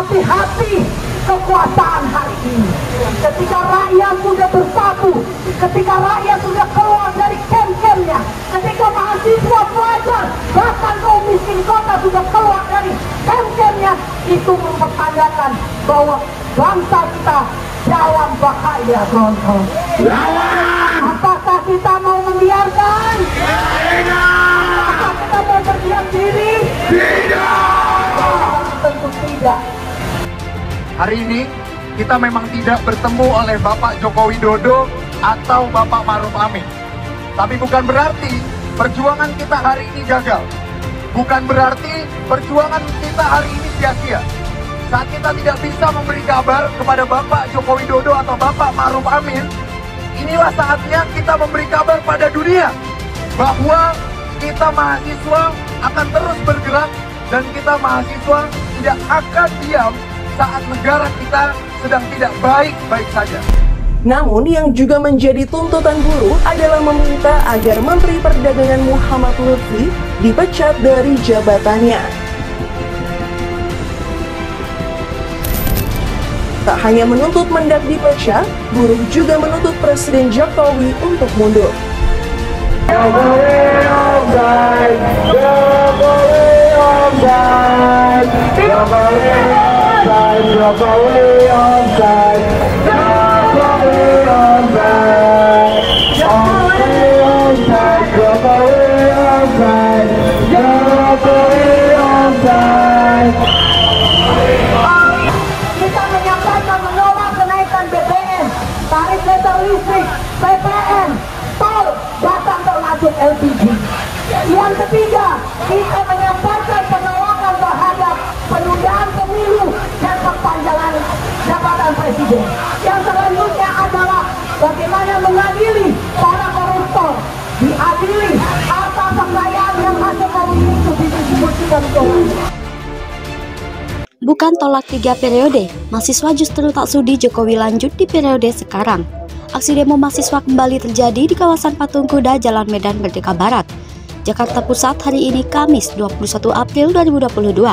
hati-hati kekuasaan hari ini. Ketika rakyat sudah bersatu, ketika rakyat sudah keluar dari kem-kemnya, ketika mahasiswa pelajar, bahkan kaum miskin kota sudah keluar dari kem-kemnya, itu mempertandakan bahwa bangsa kita dalam bahaya, kawan-kawan. Apakah kita mau membiarkan? Apakah kita mau berdiam diri? Tentu tidak. Hari ini kita memang tidak bertemu oleh Bapak Joko Widodo atau Bapak Maruf Amin. Tapi bukan berarti perjuangan kita hari ini gagal. Bukan berarti perjuangan kita hari ini sia-sia. Saat kita tidak bisa memberi kabar kepada Bapak Joko Widodo atau Bapak Maruf Amin, inilah saatnya kita memberi kabar pada dunia bahwa kita mahasiswa akan terus bergerak dan kita mahasiswa tidak akan diam saat negara kita sedang tidak baik-baik saja. Namun yang juga menjadi tuntutan buruh adalah meminta agar Menteri Perdagangan Muhammad Lutfi dipecat dari jabatannya. Tak hanya menuntut Mendak dipecat, buruh juga menuntut Presiden Jokowi untuk mundur. Kita menyampaikan menolak kenaikan BBM, tarif dasar listrik, PPN, tol, bahkan termasuk LPG. Yang ketiga, kita menyampaikan penolakan terhadap penundaan pemilu dan perpanjangan jabatan presiden. Yang selanjutnya adalah bagaimana mengadili para koruptor, diadili atas kekayaan yang hasil korupsi itu didistribusikan ke Bukan tolak 3 periode, mahasiswa justru tak sudi Jokowi lanjut di periode sekarang. Aksi demo mahasiswa kembali terjadi di kawasan Patung Kuda Jalan Medan Merdeka Barat, Jakarta Pusat hari ini Kamis 21 April 2022.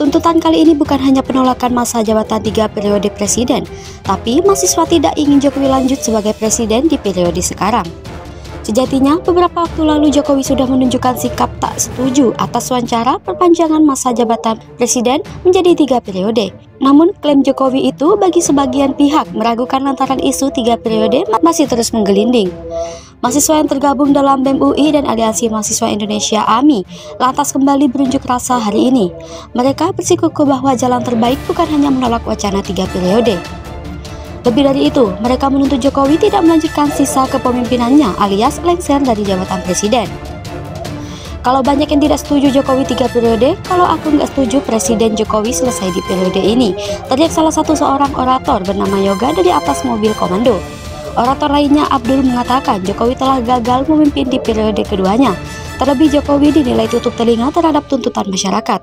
Tuntutan kali ini bukan hanya penolakan masa jabatan 3 periode presiden, tapi mahasiswa tidak ingin Jokowi lanjut sebagai presiden di periode sekarang. Sejatinya, beberapa waktu lalu Jokowi sudah menunjukkan sikap tak setuju atas wacana perpanjangan masa jabatan presiden menjadi 3 periode. Namun, klaim Jokowi itu bagi sebagian pihak meragukan lantaran isu 3 periode masih terus menggelinding. Mahasiswa yang tergabung dalam BEM UI dan Aliansi Mahasiswa Indonesia AMI lantas kembali berunjuk rasa hari ini. Mereka bersikukuh bahwa jalan terbaik bukan hanya menolak wacana 3 periode. Lebih dari itu, mereka menuntut Jokowi tidak melanjutkan sisa kepemimpinannya alias lengser dari jabatan presiden. Kalau banyak yang tidak setuju Jokowi 3 periode, kalau aku nggak setuju Presiden Jokowi selesai di periode ini, teriak salah satu seorang orator bernama Yoga dari atas mobil komando. Orator lainnya Abdul mengatakan Jokowi telah gagal memimpin di periode keduanya. Terlebih Jokowi dinilai tutup telinga terhadap tuntutan masyarakat.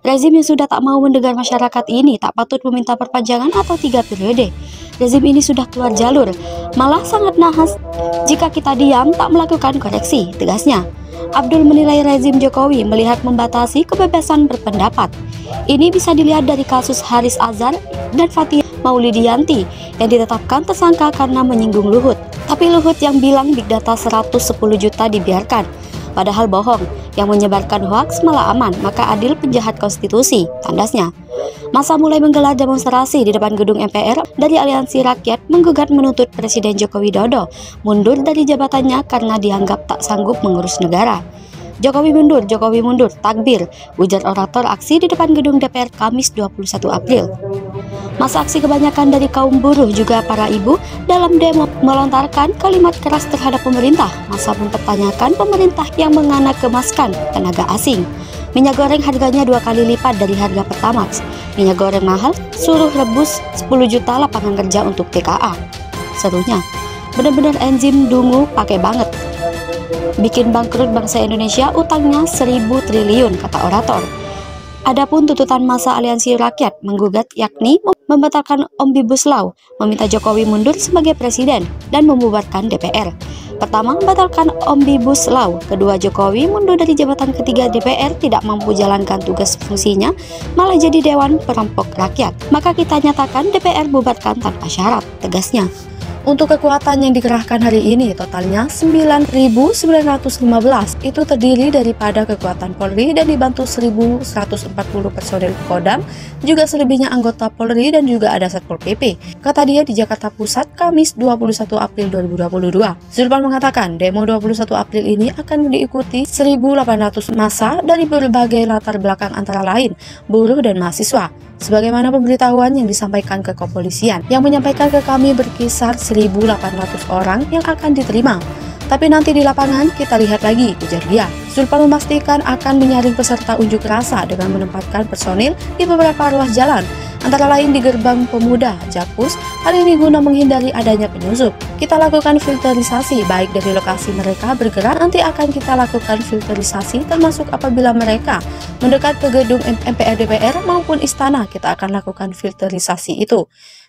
Rezim yang sudah tak mau mendengar masyarakat ini tak patut meminta perpanjangan atau 3 periode. Rezim ini sudah keluar jalur, malah sangat nahas jika kita diam tak melakukan koreksi, tegasnya. Abdul menilai rezim Jokowi melihat membatasi kebebasan berpendapat. Ini bisa dilihat dari kasus Haris Azhar dan Fathia Maulidiyanti yang ditetapkan tersangka karena menyinggung Luhut. Tapi Luhut yang bilang big data 110 juta dibiarkan, padahal bohong. Yang menyebarkan hoaks malah aman, maka adil penjahat konstitusi, tandasnya. Masa mulai menggelar demonstrasi di depan gedung MPR dari Aliansi Rakyat menggugat menuntut Presiden Joko Widodo mundur dari jabatannya karena dianggap tak sanggup mengurus negara. Jokowi mundur, takbir, ujar orator aksi di depan gedung DPR Kamis 21 April. Masa aksi kebanyakan dari kaum buruh juga para ibu dalam demo melontarkan kalimat keras terhadap pemerintah. Masa mempertanyakan pemerintah yang menganak-kemaskan tenaga asing. Minyak goreng harganya 2 kali lipat dari harga Pertamax. Minyak goreng mahal, suruh rebus 10 juta lapangan kerja untuk TKA. Serunya, benar-benar enzim dungu pakai banget. Bikin bangkrut bangsa Indonesia, utangnya 1.000 triliun, kata orator. Adapun tuntutan masa Aliansi Rakyat menggugat yakni membatalkan Omnibus Law, meminta Jokowi mundur sebagai presiden dan membubarkan DPR. Pertama, batalkan Omnibus Law. Kedua, Jokowi mundur dari jabatan. Ketiga, DPR tidak mampu jalankan tugas fungsinya, malah jadi dewan perampok rakyat. Maka kita nyatakan DPR bubarkan tanpa syarat, tegasnya. Untuk kekuatan yang dikerahkan hari ini totalnya 9.915. Itu terdiri daripada kekuatan Polri dan dibantu 1.140 personel Kodam, juga selebihnya anggota Polri dan juga ada Satpol PP. Kata dia di Jakarta Pusat, Kamis 21 April 2022. Zulpan mengatakan demo 21 April ini akan diikuti 1.800 massa dari berbagai latar belakang antara lain buruh dan mahasiswa. Sebagaimana pemberitahuan yang disampaikan ke kepolisian, yang menyampaikan ke kami berkisar 1.800 orang yang akan diterima. Tapi nanti di lapangan kita lihat lagi, ujar dia. Zulpan memastikan akan menyaring peserta unjuk rasa dengan menempatkan personil di beberapa ruas jalan, antara lain di Gerbang Pemuda, Jakpus, hal ini guna menghindari adanya penyusup. Kita lakukan filterisasi baik dari lokasi mereka bergerak, nanti akan kita lakukan filterisasi termasuk apabila mereka mendekat ke gedung MPR DPR maupun istana, kita akan lakukan filterisasi itu.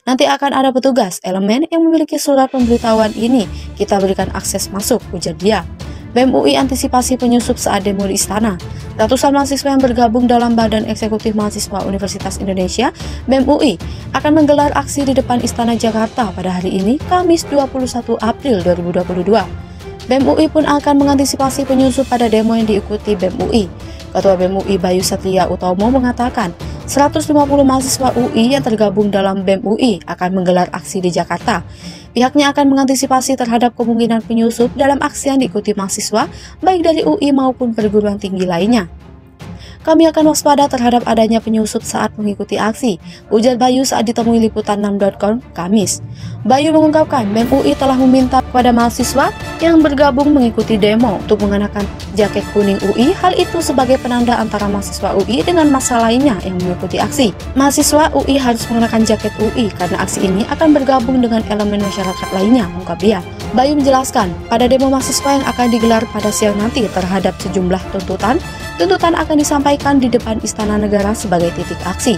Nanti akan ada petugas, elemen yang memiliki surat pemberitahuan ini, kita berikan akses masuk, ujar dia. BEM UI antisipasi penyusup saat demo di istana. Ratusan mahasiswa yang bergabung dalam Badan Eksekutif Mahasiswa Universitas Indonesia, BEM UI, akan menggelar aksi di depan Istana Jakarta pada hari ini, Kamis 21 April 2022. BEM UI pun akan mengantisipasi penyusup pada demo yang diikuti BEM UI. Ketua BEM UI Bayu Satria Utomo mengatakan, 150 mahasiswa UI yang tergabung dalam BEM UI akan menggelar aksi di Jakarta. Pihaknya akan mengantisipasi terhadap kemungkinan penyusup dalam aksi yang diikuti mahasiswa, baik dari UI maupun perguruan tinggi lainnya. Kami akan waspada terhadap adanya penyusup saat mengikuti aksi, ujar Bayu saat ditemui liputan6.com Kamis. Bayu mengungkapkan BEM UI telah meminta kepada mahasiswa yang bergabung mengikuti demo untuk mengenakan jaket kuning UI, hal itu sebagai penanda antara mahasiswa UI dengan massa lainnya yang mengikuti aksi. Mahasiswa UI harus mengenakan jaket UI karena aksi ini akan bergabung dengan elemen masyarakat lainnya, ungkap dia. Bayu menjelaskan, pada demo mahasiswa yang akan digelar pada siang nanti terhadap sejumlah tuntutan akan disampaikan di depan Istana Negara sebagai titik aksi.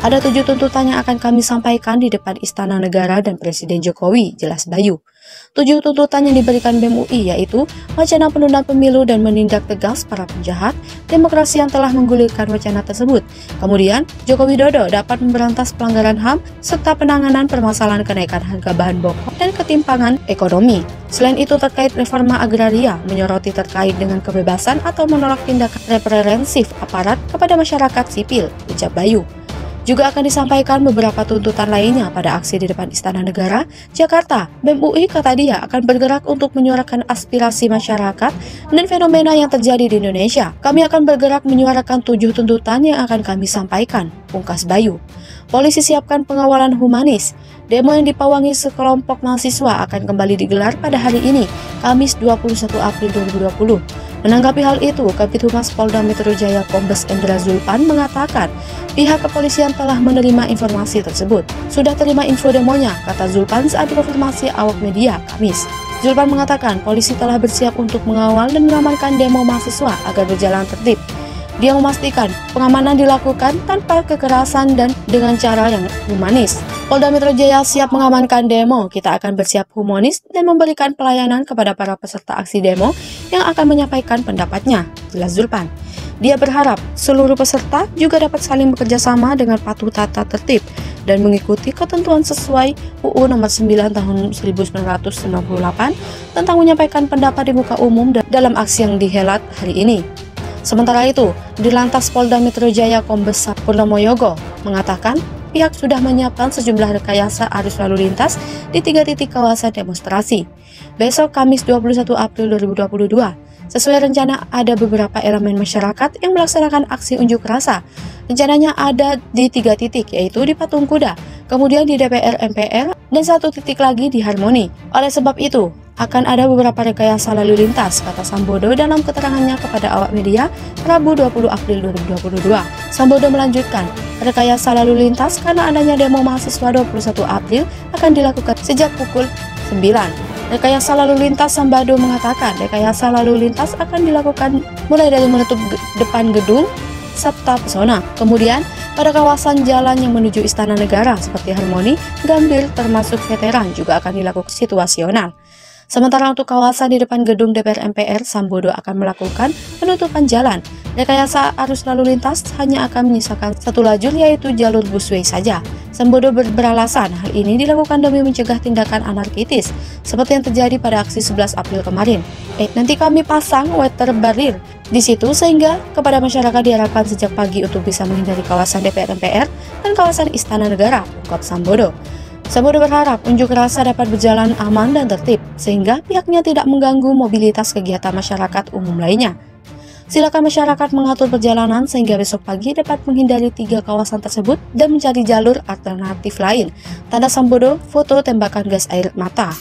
Ada 7 tuntutan yang akan kami sampaikan di depan Istana Negara dan Presiden Jokowi, jelas Bayu. 7 tuntutan yang diberikan BEM UI yaitu wacana penundaan pemilu dan menindak tegas para penjahat demokrasi yang telah menggulirkan wacana tersebut. Kemudian, Joko Widodo dapat memberantas pelanggaran HAM serta penanganan permasalahan kenaikan harga bahan pokok dan ketimpangan ekonomi. Selain itu, terkait reforma agraria, menyoroti terkait dengan kebebasan atau menolak tindakan represif aparat kepada masyarakat sipil, ucap Bayu. Juga akan disampaikan beberapa tuntutan lainnya pada aksi di depan Istana Negara, Jakarta. BEM UI, kata dia, akan bergerak untuk menyuarakan aspirasi masyarakat dan fenomena yang terjadi di Indonesia. Kami akan bergerak menyuarakan 7 tuntutan yang akan kami sampaikan, pungkas Bayu. Polisi siapkan pengawalan humanis. Demo yang dipawangi sekelompok mahasiswa akan kembali digelar pada hari ini, Kamis 21 April 2020. Menanggapi hal itu, Kabid Humas Polda Metro Jaya Kombes Endra Zulpan mengatakan pihak kepolisian telah menerima informasi tersebut. Sudah terima info demonya, kata Zulpan saat dikonfirmasi awak media Kamis. Zulpan mengatakan polisi telah bersiap untuk mengawal dan mengamankan demo mahasiswa agar berjalan tertib. Dia memastikan pengamanan dilakukan tanpa kekerasan dan dengan cara yang humanis. Polda Metro Jaya siap mengamankan demo, kita akan bersiap humanis dan memberikan pelayanan kepada para peserta aksi demo yang akan menyampaikan pendapatnya, jelas Zulpan. Dia berharap seluruh peserta juga dapat saling bekerja sama dengan patuh tata tertib dan mengikuti ketentuan sesuai UU Nomor 9 Tahun 1998 tentang menyampaikan pendapat di muka umum dalam aksi yang dihelat hari ini. Sementara itu, Dirlantas Polda Metro Jaya Kombes Purnomo Yogo mengatakan pihak sudah menyiapkan sejumlah rekayasa arus lalu lintas di 3 titik kawasan demonstrasi. Besok Kamis 21 April 2022, sesuai rencana ada beberapa elemen masyarakat yang melaksanakan aksi unjuk rasa. Rencananya ada di 3 titik, yaitu di Patung Kuda, kemudian di DPR MPR, dan 1 titik lagi di Harmoni. Oleh sebab itu, akan ada beberapa rekayasa lalu lintas, kata Sambodo dalam keterangannya kepada awak media Rabu 20 April 2022. Sambodo melanjutkan, rekayasa lalu lintas karena adanya demo mahasiswa 21 April akan dilakukan sejak pukul 9. Rekayasa lalu lintas, Sambodo mengatakan, rekayasa lalu lintas akan dilakukan mulai dari menutup depan gedung Sabta Pesona. Kemudian, pada kawasan jalan yang menuju Istana Negara seperti Harmoni, Gambir termasuk veteran juga akan dilakukan situasional. Sementara untuk kawasan di depan gedung DPR MPR, Sambodo akan melakukan penutupan jalan. Rekayasa arus lalu lintas hanya akan menyisakan satu lajur, yaitu jalur busway saja. Sambodo beralasan hal ini dilakukan demi mencegah tindakan anarkitis seperti yang terjadi pada aksi 11 April kemarin. Nanti kami pasang water barrier di situ sehingga kepada masyarakat diharapkan sejak pagi untuk bisa menghindari kawasan DPR MPR dan kawasan Istana Negara, ungkap Sambodo. Sambodo berharap unjuk rasa dapat berjalan aman dan tertib, sehingga pihaknya tidak mengganggu mobilitas kegiatan masyarakat umum lainnya. Silakan masyarakat mengatur perjalanan sehingga besok pagi dapat menghindari 3 kawasan tersebut dan mencari jalur alternatif lain. Tanda Sambodo, foto tembakan gas air mata.